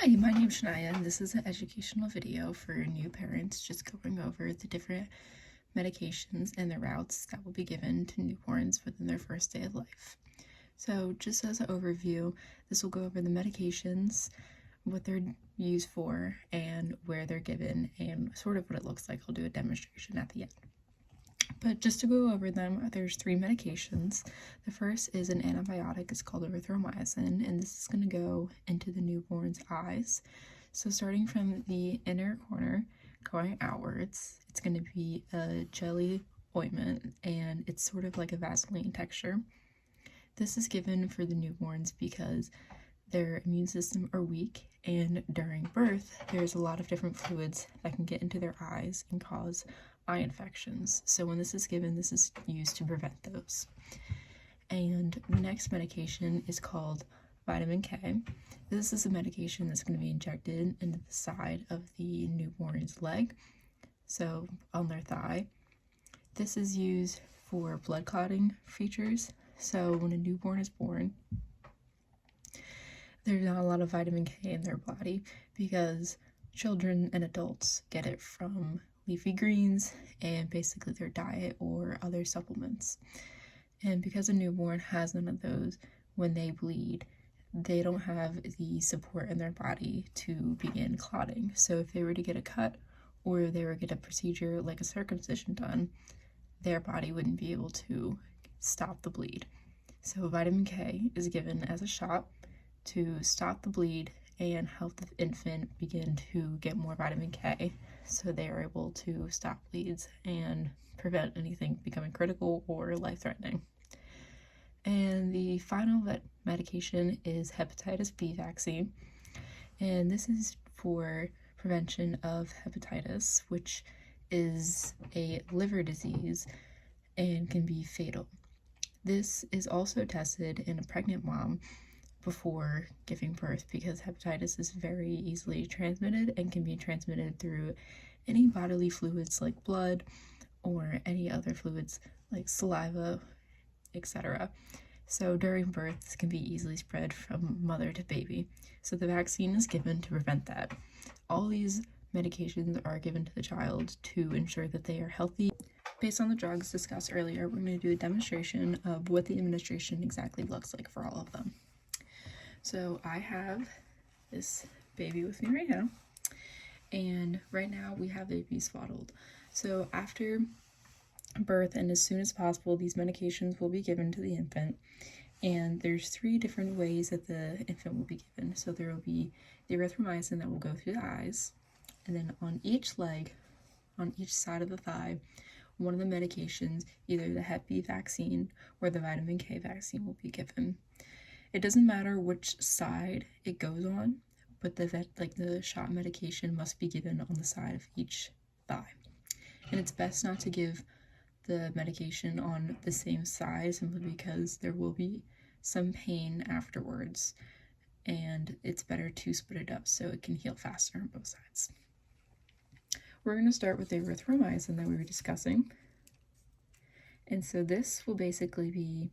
Hi, my name's Shania, and this is an educational video for new parents, just going over the different medications and the routes that will be given to newborns within their first day of life. So just as an overview, this will go over the medications, what they're used for, and where they're given, and sort of what it looks like. I'll do a demonstration at the end. But just to go over them, there's 3 medications. The first is an antibiotic. It's called erythromycin, and this is going to go into the newborn's eyes. So starting from the inner corner, going outwards, it's going to be a jelly ointment, and it's sort of like a Vaseline texture. This is given for the newborns because their immune system are weak, and during birth, there's a lot of different fluids that can get into their eyes and cause eye infections. So when this is given, this is used to prevent those. And the next medication is called vitamin K. This is a medication that's going to be injected into the side of the newborn's leg, so on their thigh. This is used for blood clotting features. So when a newborn is born, there's not a lot of vitamin K in their body because children and adults get it from leafy greens and basically their diet or other supplements. And because a newborn has none of those, when they bleed, they don't have the support in their body to begin clotting. So if they were to get a cut or they were to get a procedure like a circumcision done, their body wouldn't be able to stop the bleed. So vitamin K is given as a shot to stop the bleed and help the infant begin to get more vitamin K so they are able to stop bleeds and prevent anything becoming critical or life-threatening. And the final medication is Hepatitis B Vaccine, and this is for prevention of hepatitis, which is a liver disease and can be fatal. This is also tested in a pregnant mom before giving birth because hepatitis is very easily transmitted and can be transmitted through any bodily fluids like blood or any other fluids like saliva, etc. So during birth, this can be easily spread from mother to baby. So the vaccine is given to prevent that. All these medications are given to the child to ensure that they are healthy. Based on the drugs discussed earlier, we're going to do a demonstration of what the administration exactly looks like for all of them. So I have this baby with me right now, and right now we have the baby swaddled. So after birth and as soon as possible, these medications will be given to the infant, and there's 3 different ways that the infant will be given. So there will be the erythromycin that will go through the eyes, and then on each leg, on each side of the thigh, one of the medications, either the Hep B vaccine or the vitamin K vaccine, will be given. It doesn't matter which side it goes on, but the shot medication must be given on the side of each thigh. And it's best not to give the medication on the same side simply because there will be some pain afterwards, and it's better to split it up so it can heal faster on both sides. We're going to start with the erythromycin that we were discussing. And so this will basically be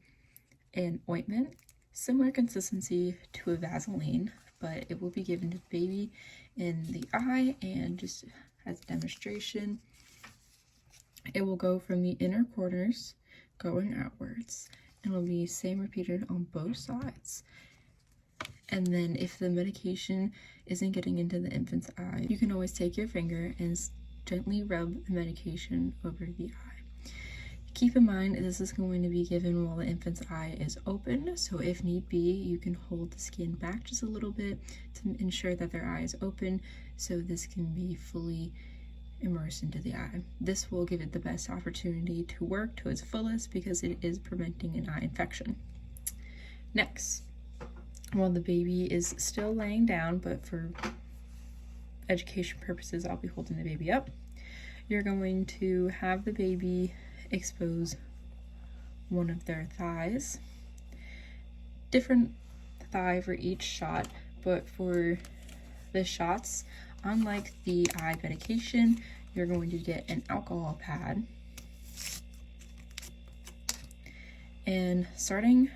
an ointment, similar consistency to a Vaseline, but it will be given to the baby in the eye, and just as a demonstration, it will go from the inner corners going outwards, and will be same repeated on both sides. And then if the medication isn't getting into the infant's eye, you can always take your finger and gently rub the medication over the eye. Keep in mind, this is going to be given while the infant's eye is open, so if need be, you can hold the skin back just a little bit to ensure that their eye is open so this can be fully immersed into the eye. This will give it the best opportunity to work to its fullest because it is preventing an eye infection. Next, while the baby is still laying down, but for education purposes, I'll be holding the baby up, you're going to have the baby expose one of their thighs. Different thigh for each shot, but for the shots, unlike the eye medication, you're going to get an alcohol pad. And starting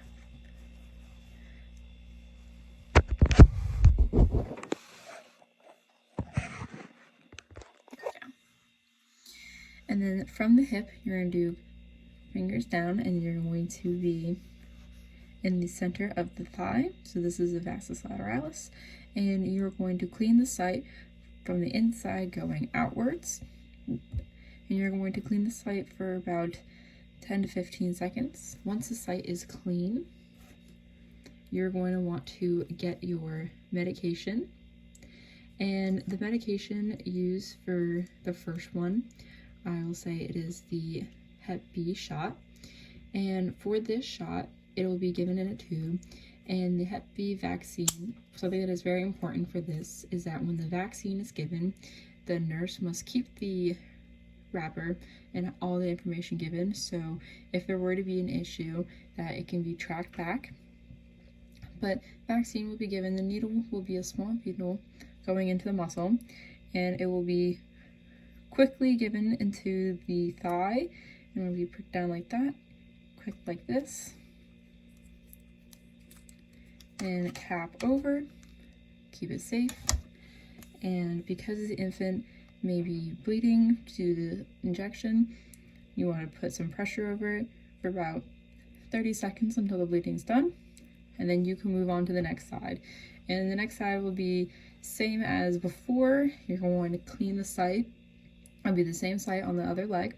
from the hip, you're going to do fingers down, and you're going to be in the center of the thigh. So this is the vastus lateralis, and you're going to clean the site from the inside going outwards. And you're going to clean the site for about 10 to 15 seconds. Once the site is clean, you're going to want to get your medication. And the medication used for the first one, I will say it is the Hep B shot. And for this shot, it will be given in a tube. And the Hep B vaccine, something that is very important for this is that when the vaccine is given, the nurse must keep the wrapper and all the information given. So if there were to be an issue, that it can be tracked back. But vaccine will be given, the needle will be a small needle going into the muscle, and it will be quickly given into the thigh, and it will be pricked down like that, quick like this, and cap over, keep it safe. And because the infant may be bleeding due to the injection, you want to put some pressure over it for about 30 seconds until the bleeding's done. And then you can move on to the next side. And the next side will be same as before. You're going to clean the site. It'll be the same site on the other leg.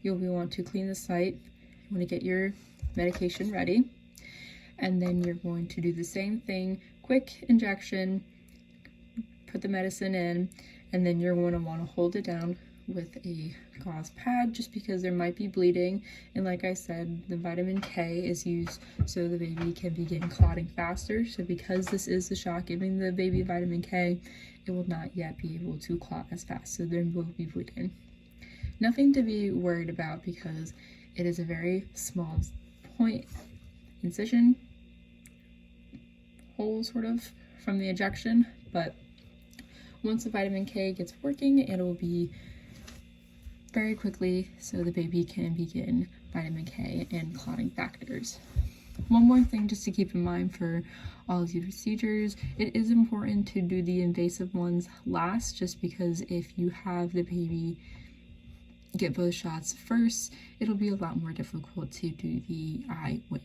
You'll want to clean the site. You want to get your medication ready. And then you're going to do the same thing, quick injection, put the medicine in, and then you're going to want to hold it down with a gauze pad just because there might be bleeding. And like I said, the vitamin K is used so the baby can begin clotting faster. So because this is the shot giving the baby vitamin K, it will not yet be able to clot as fast, so there will be bleeding. Nothing to be worried about because it is a very small point incision hole sort of from the injection, but once the vitamin K gets working, it will be very quickly so the baby can begin vitamin K and clotting factors. One more thing just to keep in mind for all of these procedures, it is important to do the invasive ones last, just because if you have the baby get both shots first, it'll be a lot more difficult to do the eye ointment.